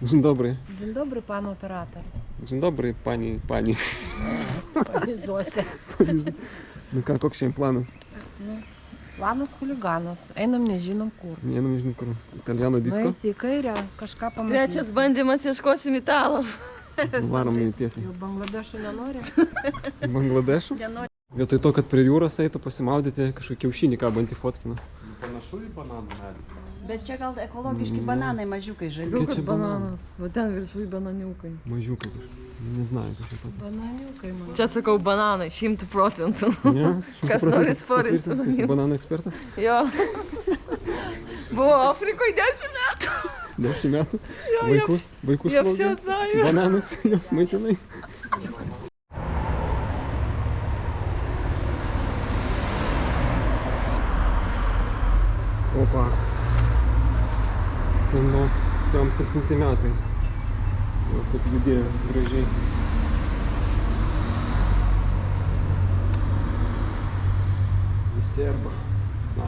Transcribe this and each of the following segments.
Dzień dobry. Dzień dobry, panu operator. Dzień dobry, pani. Pani Zosia. Nu ką, koks šiandien planas? Planas chuliganas. Einam nežinom kur. Nežinau kur. Italiano disko. Nueisi į kairę, kažką pamatyti. Trečias bandymas, ieškosim italo. Varom į tiesiai. Jau Bangladešo nenori? Bangladešo? Vietoj to, kad prie jūros eitų pasimaudyti, kažkokį kiaušinį kabantį fotkina. Panašu į bananų medį. Bet čia gal ekologiški bananai mažiukai žali. Kokie čia Bananas, va ten viršui bananiukai. Mažiukai kažkaip. Neznаю, kažkaip tokio. Bananiukai man. Čia sakau bananai, 100%. Ne? Kas nori sporinti su manim. Esi bananų ekspertas? Jo. Buvo Afrikoje 10 metų. 10 metų? Я Vaikus Я slaugė? все знаю. Bananus jos maitinai? Opa. Senoks, tam 7 metai. Jau taip judėjo gražiai. Visi arba.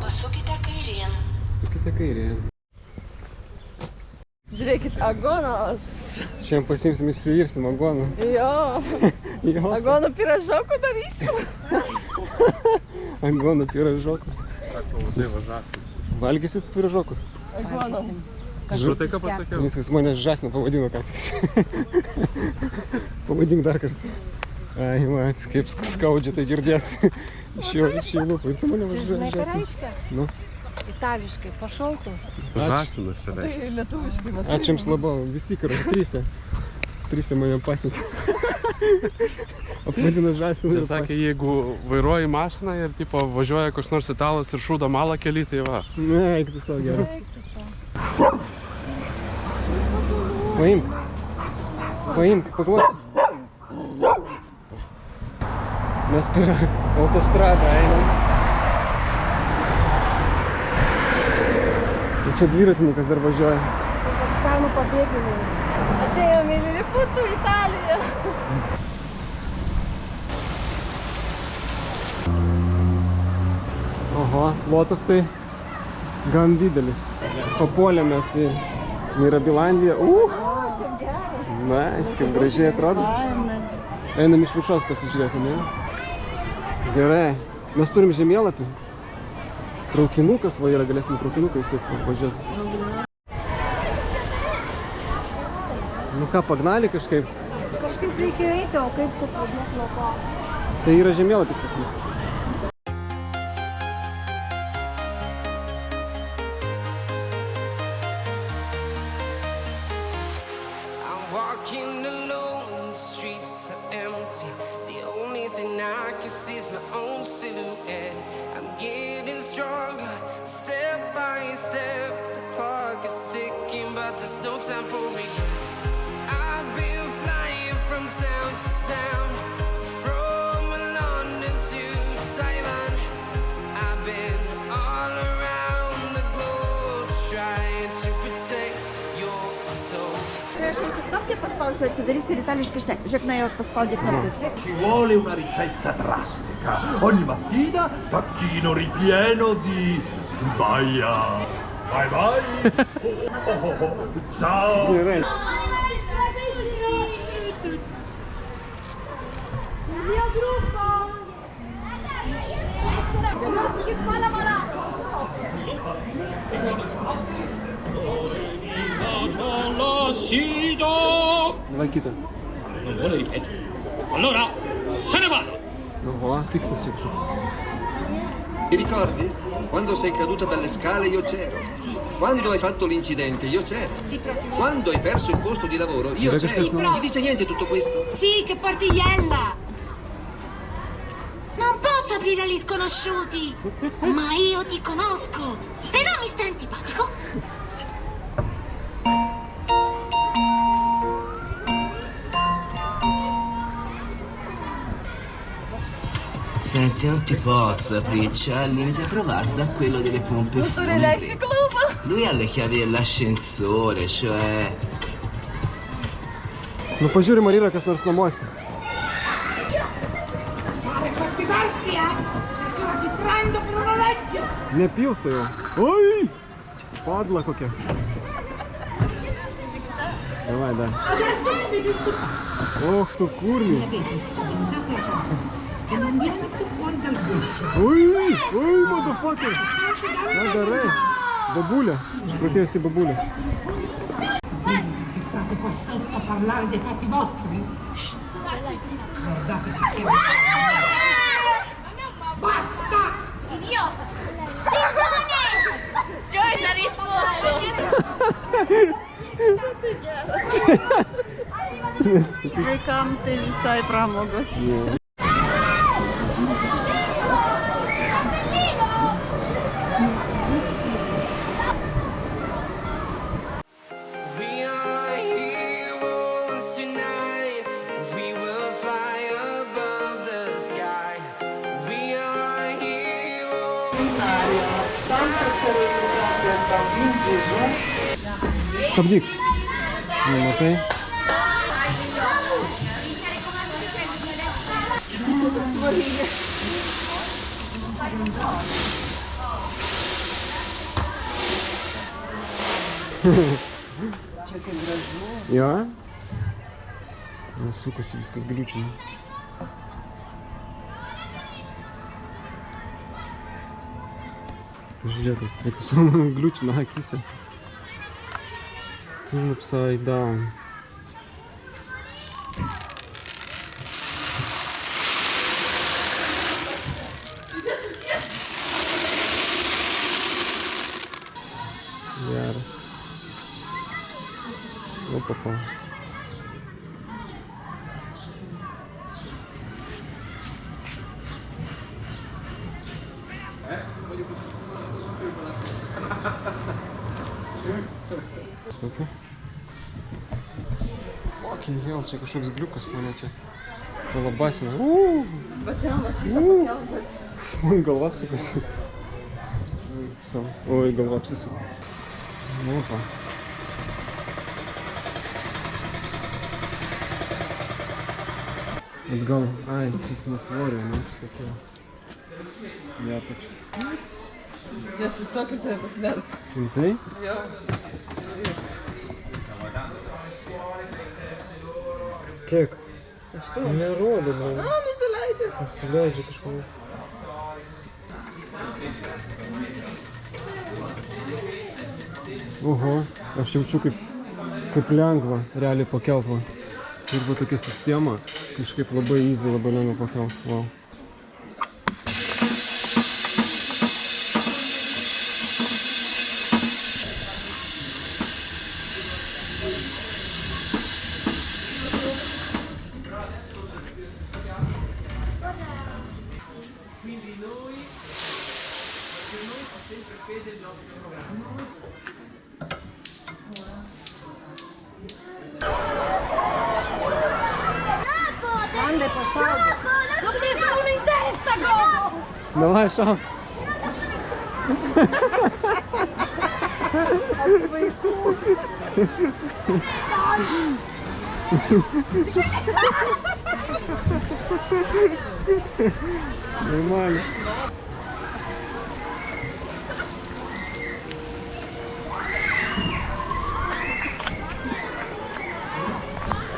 Pasukite kairėn. Sukite kairėn. Žiūrėkit, agonas. Šiandien pasimsim, išsivirsim agoną. Jo. Jos. Agonų piražokų darysim. Agoną piražokų. Sako, labai važasis. Valgysit piražokų? Agonom. Žinai, ką pasakiau? Viskas mane žąsina pavadino ką tik. Pavadink dar kartą. Ai, man, kaip skaudžia tai girdėti. Iš jų lūpų. Ir tu mane Čia žinai, ką žąsina. reiškia? Nu. Itališkai, pašauktų. Žąsinas čia reiškia. Tai lietuviškai matau. Ačiū jums labai. Visi kartu, trysia mane pasiuntė. Apvadino žąsiną. Čia sakė, jeigu vairuoji mašiną ir tipo važiuoja koks nors italas ir šūda malą keli, tai va. Ne, eik tu savo gerai. Paimk. Paimk, paglok. Mes per autostradą einam. Ir čia dviratininkas dar važiuoja. Pakistanų pabėgėliai. Atėjom į Liliputų Italiją. Oho, plotas tai gan didelis. Papuolėmės į Mirabilandiją. Nice, kaip gražiai atrodo. Einam iš viršaus pasižiūrėti, ne? Gerai. Mes turim žemėlapį. Traukinukas va yra, galėsim traukinuką įsėsti, važiuoti. Nu ką, pagnali kažkaip? Kažkaip reikia eiti, o kaip čia pradėti nuo ko? Tai yra žemėlapis pas mus. Walking alone, the streets are empty. The only thing I can see is my own silhouette. I'm getting stronger, step by step. The clock is ticking, but there's no time for regrets. I've been flying from town to town, from London to Taiwan. I've been all around the globe, trying to protect your soul. Tokį paspausiu, atsidarys ir itališkai štai. Žiūrėk, na jau paspaudė knopką. Ci vuole una ricetta drastica. Ogni mattina tacchino ripieno di baia. Bye bye. Ciao. Gerai. Davai kitą. Non vuole ripetere. Allora, se ne vado. Oho, piktas čia kažkoks. Ti ricordi? Quando sei caduta dalle scale io c'ero. Sì. Quando hai fatto l'incidente io c'ero. Sì, proprio. Quando hai perso il posto di lavoro io Direi che c'ero. sì, però- Ti dice niente tutto questo? Sì, che partigliella! Non posso aprire agli sconosciuti, ma io ti conosco. Però mi stai antipatico? Senti, non ti posso aprire, c'è al limite provato da quello delle pompe Sorry, Lexi funebri. Club. Lui ha le chiavi dell'ascensore, cioè... Nu pažiūrim, ar yra kas nors namuose. Nepilsto jau. Oi! Padla kokia. Давай, да. Ох, что курми. Ой, motherfucker. Надо рей. Бабуля. Проти всі бабуля. Giorgia ha risposto. Vaikam tai visai pramogos. We are heroes tonight. We will fly above the sky. We are heroes Стабдик. Ну, мотай. Я? Ну, сука, сивиска сглючена. Жилетка. Это самая глючена кися. Turn upside down. Ярость. О, попал. Okay. Fucking hell, čia kažkoks gliukas mane čia palabasina. Oi, galva sukasi. Oi, galva apsisuka. Opa. Atgal, ai, čia nesvorio, ne, šitokia. Ja, pačias. Čia atsistok ir tave pasvers. Rimtai? Jo. Kiek? Nerodo, man. Nusileidžia. Nusileidžia kažkur. Oho, aš jaučiu kaip lengva realiai pakelt va. Ir va tokia sistema, kažkaip labai easy, labai lengva pakelt. Wow. Grande passaggio. L'ho preso uno in testa, Gogo! Давай, шаг. Нормально.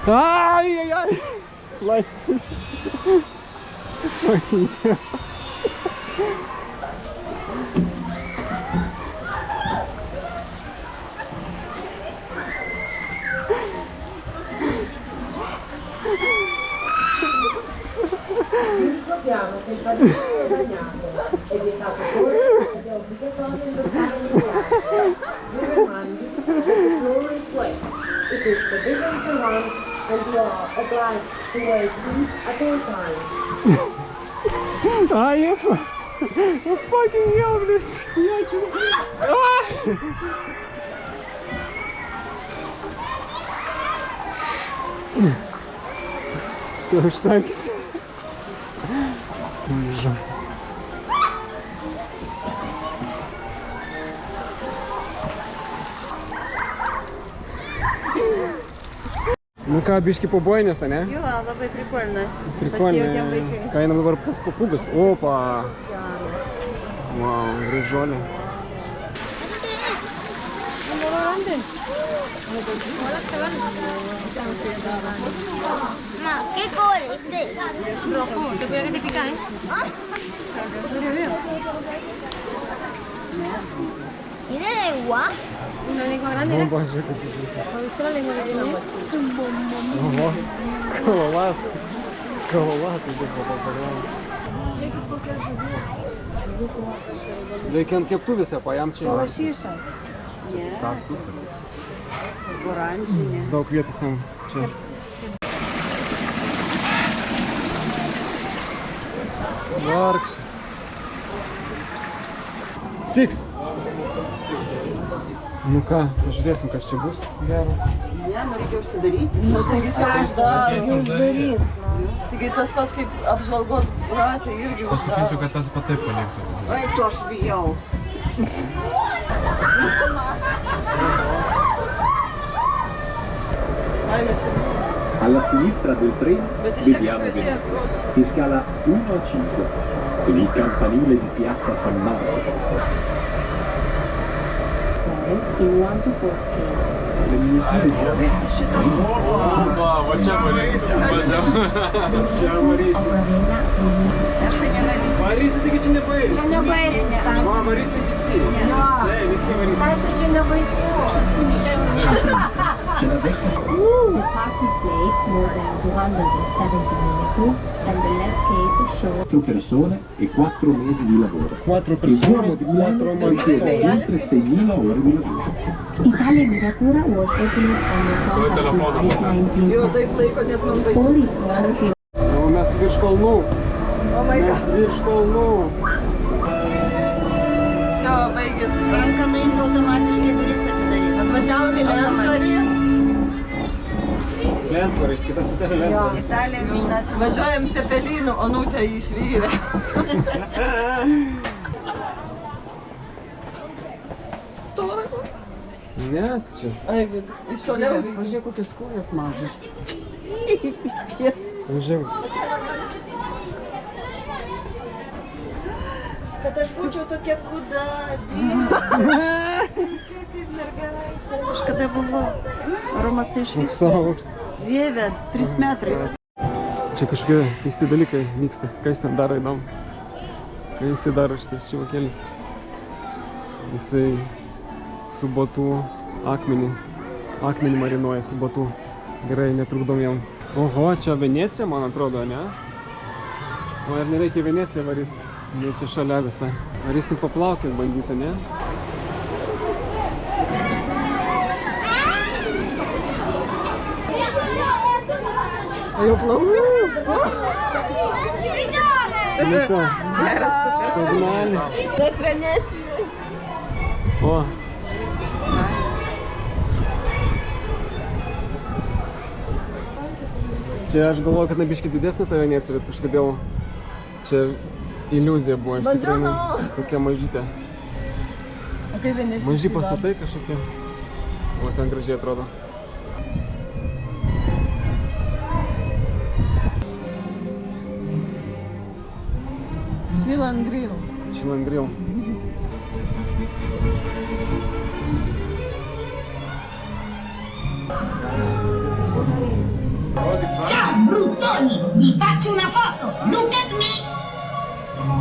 Ай-яй-яй! Пластик. Ricordiamo che il padiglione è bagnato, è vietato correre ed è obbligatorio indossare le scarpe. We remind you that the floor is wet. It is forbidden to run and you are obliged to wear shoes at all times. Ай, я fucking hell, блядь, хуячу. Ты что, такis? Nu ką, biški pobojnės, ne? Jo, labai prikольно. Прикольно. Ką einam dabar pas papūgas? Opa! Wow, grįžuolė. Ma che colore? Rojo, ¿te puede que te pica, eh? ¿Tiene lengua? Una lengua grande, Ну, ¿no? боже, ¿Has visto la lengua que tiene? Ого, скалолаз. Скалолаз, іди фотографував. Reikia ant keptuvėse paimti. Lašiša. Ne, oranžinė. Daug vietų sam čia. Vargšė. Six. Nu ką, pažiūrėsim, kas čia bus. Gero. Ne, nu reikia užsidaryti. Nu, taigi čia Uždarys. Taigi tas pats kaip apžvalgos ratai irgi Pasakysiu, kad tas pataip paliktų. Oi, tu aš bijau. Alla sinistra del treno vediamo Venezia, che scala 1 a 5, con il campanile di piazza San Marco. Opa, va čia Marisa. Čia Marisa. Aš tai ne Marisa. Marisa, taigi čia nebaisi. Čia nebaisu. Va, Marisa visi. Ne, visi Marisa. Stasė, čia nebaisu. Aš apsimčiau. C'è la vecchia The park displays more than 270 miniatures and the landscape shows 4 persone e 4 mesi di lavoro. 4 Il persone, giorno di Milano 4 richiede mansioni. oltre 6.000 ore di lavoro. Italia miniatura was opened on the Tuoj telefoną paleisti. jau taip laiko net man baisu. All is known to O mes virš kalnų. O my Mes god. virš kalnų. Все, baigės. Ranką nuimti automatiškai duris atidarys. Atvažiavom į Lentvarį. Lentvarais, kitas stotelė Lentvarais. Italija minat. Važiuojam Cepelinu, Onutė išvyrė. Stora. Ne, tai čia. Ai, iš toliau. Pažiūrėk, kokios kojos mažas. Užimk. Kad aš būčiau tokia kuda, kaip mergaitė. Aš kada buvau. Romas tai iš Koks viso. savo aukštas. Dieve, 3 metrai. Čia kažkokie keisti dalykai vyksta. Ką jis ten daro įdomu? Ką jisai daro šitas čivakėlis? Jisai su batu akmenį marinuoja su batu. Gerai, netrukdom jam. Oho, čia Venecija, man atrodo, ne? O ar nereikia Veneciją varyti? Ne, čia šalia visai. Ar jis paplaukėt bandyti, ne? O jau plaukiu. Nu ką, Geras, super. pagnali. Mes Venecijoje. O. Čia aš galvoju, kad biškį didesnė ta Venecija, bet kažkodėl čia iliuzija buvo iš tikrųjų tokia mažytė. O kaip Venecija? Maži pastatai kažkokie. O ten gražiai atrodo. Chill and grill. Chill and grill. Ciao, bruttoni! Vi faccio una foto! Look at me!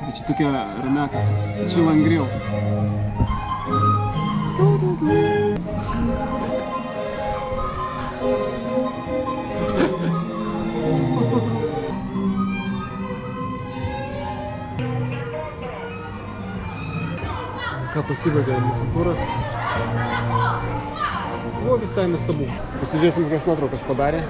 Bet čia tokia ramiaka. Chill and grill. Ką pasibaigė mūsų turas. Buvo visai nuostabu. Pasižiūrėsim, kokias nuotraukas padarė.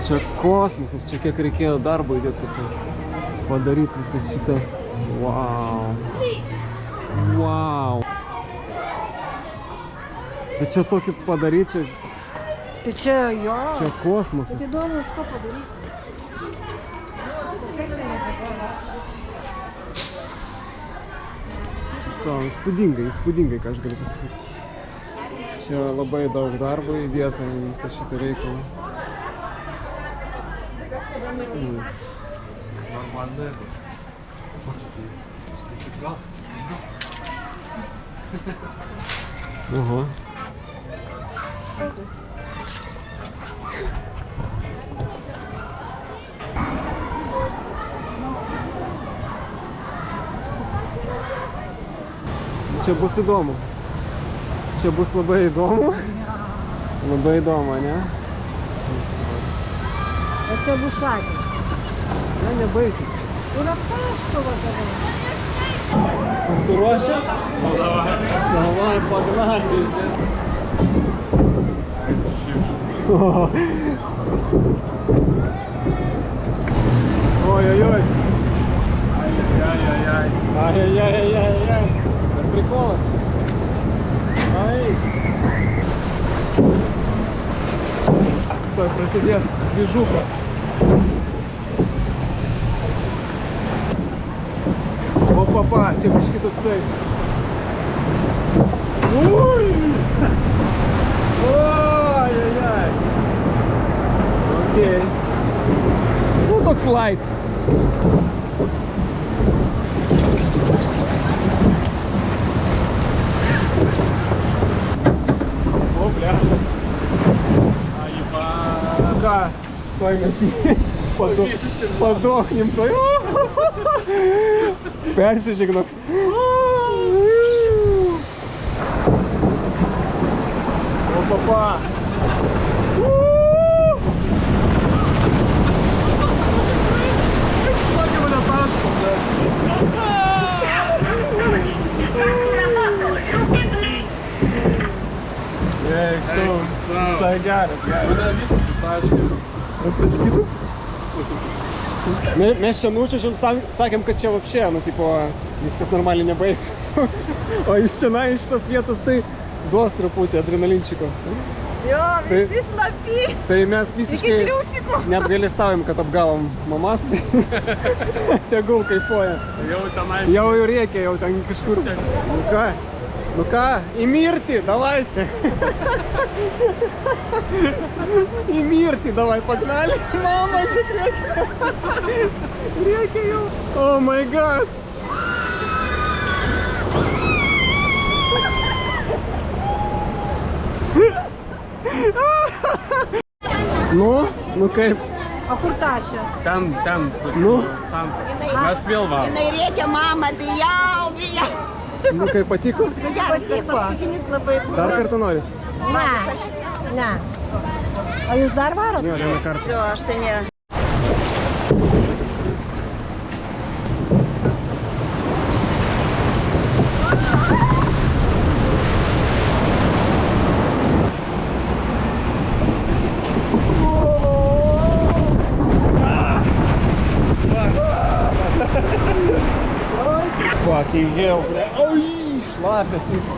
Čia kosmosas, čia kiek reikėjo darbo įdėti, kad čia padaryti visą šitą. Wow. Wow. Bet čia tokį padaryti, Tai čia jo. čia kosmosas. Bet įdomu, iš ko padaryti. viso įspūdingai, ką aš galiu pasakyti. Čia labai daug darbo įdėta į visą šitą reikalą. Ого. Čia bus įdomu. Čia bus labai įdomu. Labai įdomu, ne? O čia bus šakės. Ne, nebaisit. Ir aptaško vakarą. Pasiruošęs? Davai, pagladį. Ой-ой-ой. Ай-яй-яй-яй. Ай-яй-яй-яй-яй. Ar prikolas? Ai. Tuoj prasidės dvižuka. Opa, čia biški toksai. Ui! Oi-oi-oi. Okei. Nu, toks light. O, bля. Ajiba. Ką? Tuoj mes padoknim tuoj. Persižegnok. O, papa. Kokį mane taško, bля. Eik, tu, visai geras, geras. Aptaškytas? Mes čia nučiažiam, sakėm, kad čia vapšė, nu, tipo, viskas normaliai nebais. O iš čia, iš šitos vietos, tai duos truputį adrenalinčiko. Jo, visi šlapi. Tai mes visiškai neapgailestaujam, kad apgavom mamas. Tegul kaifuoja. Jau reikia, jau ten kažkur. Nu ką, į mirtį, davайте. Į mirtį, davai, pagnali. Mama, žiūrėk. Reikia jau. Oh my god. Nu kaip? O kur tašė? Ten, Nu? Mes vėl varom. Jinai rėkia, mama, bijau. Nu kaip patiko? Paskutinis labai buvo. Dar kartą nori? Ne. O jūs dar varot? Ne, vieną kartą. Все, aš tai ne. Fucking hell, bля. Oi, šlapės vis.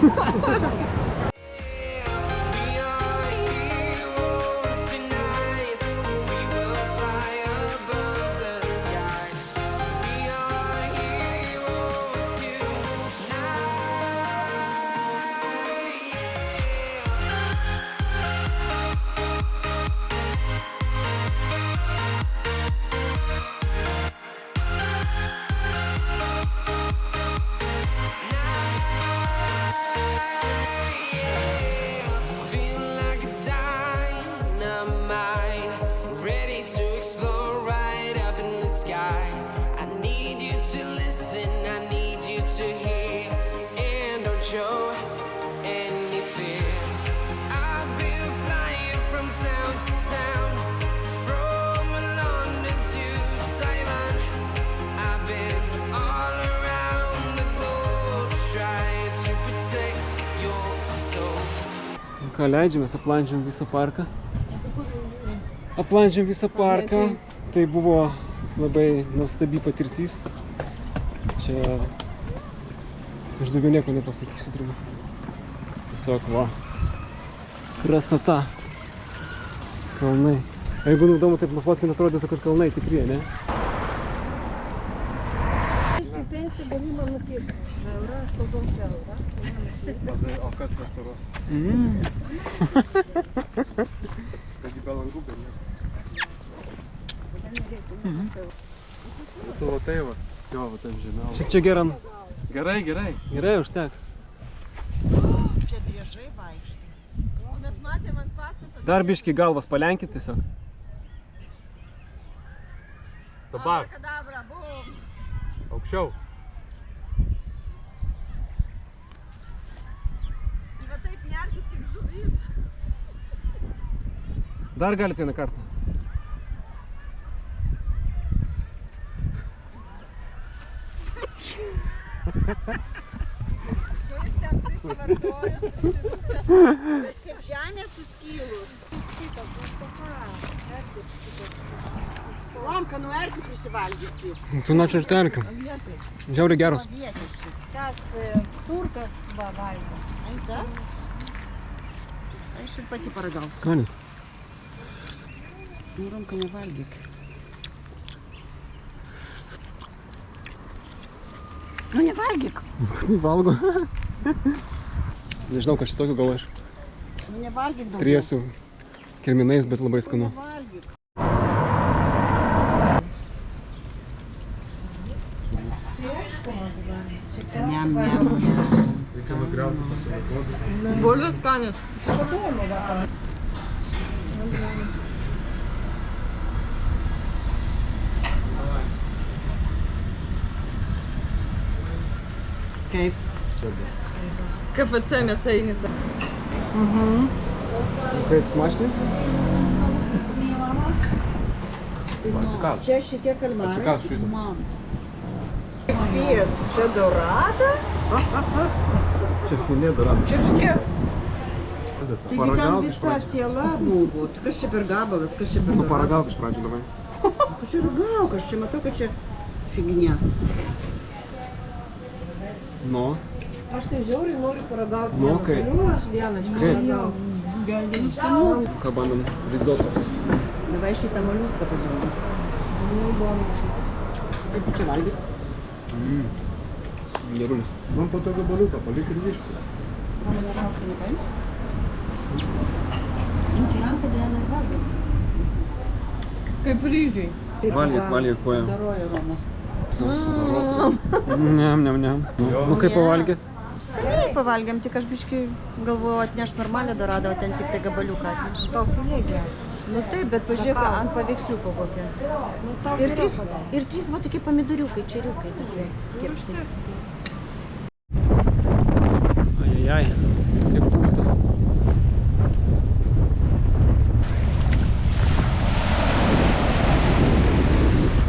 Ką leidžiamės, aplandžiam visą parką. Tai buvo labai nuostabi patirtis. Čia aš daugiau nieko nepasakysiu turbūt. Tiesiog va. Krasota. Kalnai. Jeigu įdomu taip nufotkint, atrodytų, kad kalnai tikrie, ne? Pensija gali man nupirkti. Žaura, aš labiau čia. O kas restauruos? Taigi be langų, be nieko. Tu va tai va. Jo, va taip žemiau. Šiek čia geran. Gerai, gerai. Gerai, užteks. Čia driežai vaikštai. Mes matėm ant pastato. Dar biškį galvas palenkit tiesiog. Dabar. Kadabra, bum. Aukščiau. Ir va taip nerkit kaip žuvis. Dar galit vieną kartą. Kuris ten prisivartoja. Kaip žemė suskylus. Lamka nuerkis prisivalgysi. Tu nuo čia ir terkim. Žiauriai geros. Tas turkas va valgo. Ai tas? Aš ir pati paragausiu. Skanis. Nu, Romka, nevalgyk. Nu, nevalgyk. Valgo. Nežinau, ką šitokio gal aš. Nu, nevalgyk daugiau. Triesiu kirminais, bet labai skanu. Nevalgyk. Niam, niam. Reikia nugriauti pasivaikuoti. Bulvės skanios. Kaip? KFC mėsainis. Kaip smačnai? Atsikalk. Čia šitie kalmarai. Atsikalk šitą. Pėts, čia dorada? Čia filė dorada. Čia tiek. Taigi ten Paragauk iš visa pradžių. ciela buvo. Kas čia per gabalas, kas čia per Nu, dorada? paragauk iš pradžių davai. Kas čia ragauk, aš čia matau, kad čia fignia. Nu. Aš tai žiauriai noriu paragauti. Nu, kaip? Galiu aš vieną čia Kaip? paragauti. Ką bandom? Risotto. Давай šitą moliuską padarom. Kaip čia valgyt? Gerulis. Man po to gabaliuką, palik ir viską. Kaip ryžiai. Valgyt koją. Daroja Romas. Niam. Nu kaip pavalgyt? Skaniai pavalgėm, tik aš biškai galvoju atneš normalią doradą, o ten tik tai gabaliuką atneš. Tau filė geras. Nu taip, bet pažiūrėk ant paveiksliuko kokią. Ir trys va tokie pomidoriukai, čeriukai tokie kepštai. Ajajaj, kaip pūsta.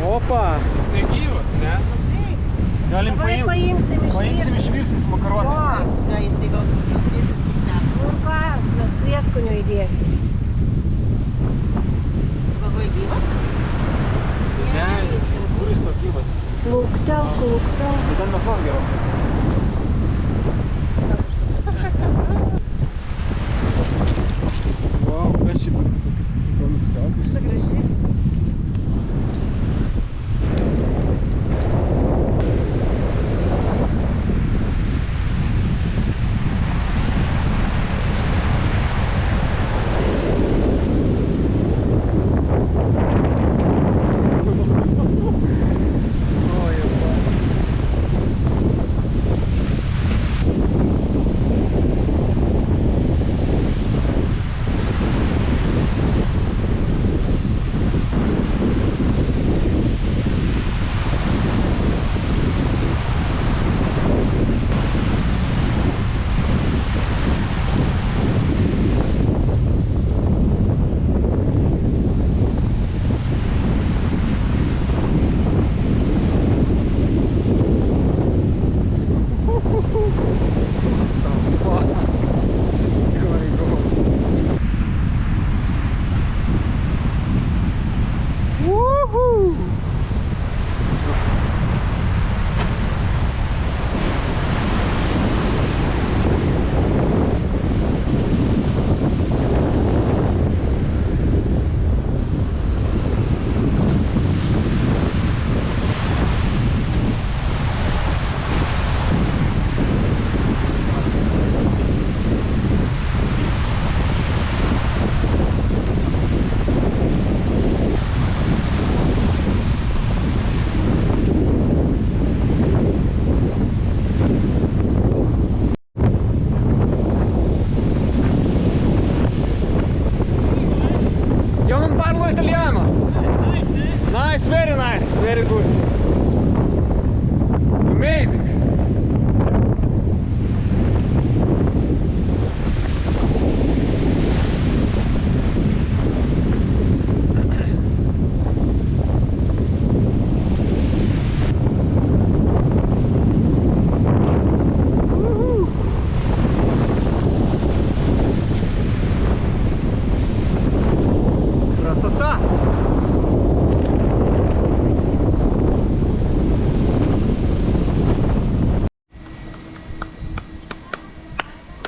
Opa! Negyvas, ne? Galim paimsim išvirsim su makaronais. Ne, jisai gal jis metų. Nu kas, mes prieskonių įdėsim. Galvoju gyvas? Ne, kuris to gyvas. Luktel. Bet ten mėsos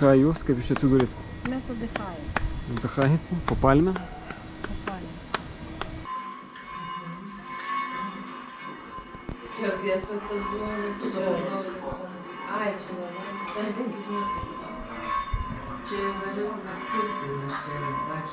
Ką jūs, kaip jūs čia atsigulėt? Mes отдыхаем. Отдыхаете? По пальме? Čia, kai atsvestas buvo, tai čia spaudė. Ai, čia nėra. Ten 5 metrų. Čia važiuosim ekskursijų, nes čia vaikščioti.